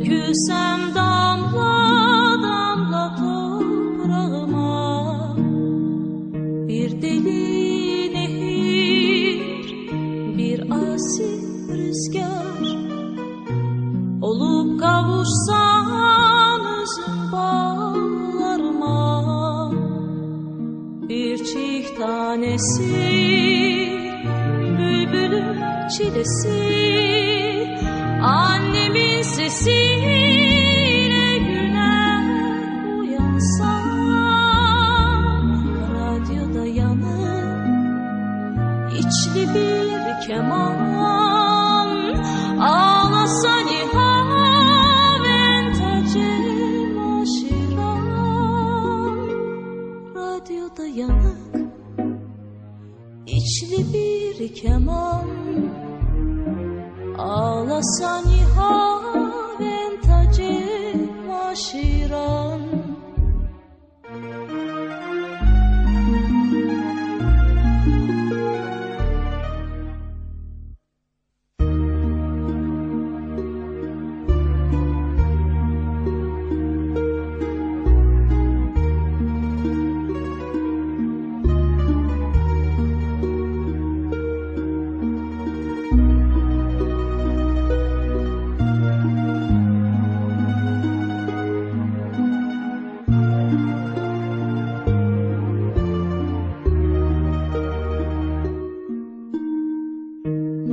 Dökülsem damla damla toprağıma, bir deli nehir, bir asi rüzgar olup kavuşsam üzüm bağlarıma, bir çift tanesi bülbülün çilesi, annemin sesiyle güne uyansam, radyoda yanıp içli bir keman ağlasa nihaventacem aşiram, radyoda yanıp içli bir keman ağlasa nihaventacem aşiram.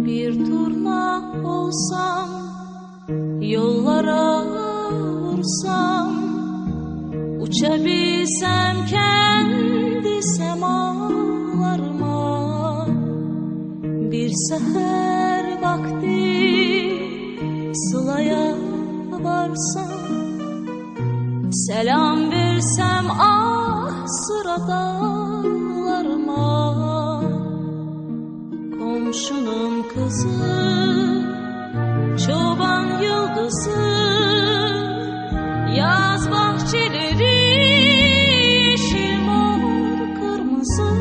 Bir turna olsam, yollara vursam, uçabilsem kendi semalarıma, bir seher vakti sılaya varsam, selam versem ah sıradanlarıma, komşunun kızı, çoban yıldızı, yaz bahçeleri yeşil mor kırmızı,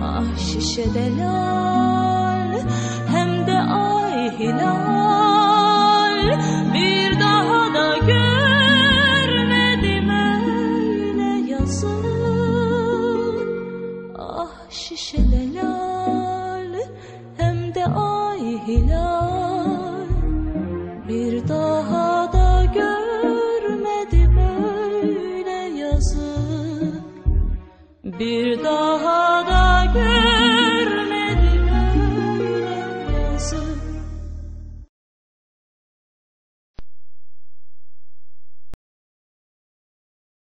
ah şişede lal hem de ay hilal, bir daha da görmedim öyle yazı, ah şişede lal hem de ay hilal, bir daha da görmedim öyle yazı, bir daha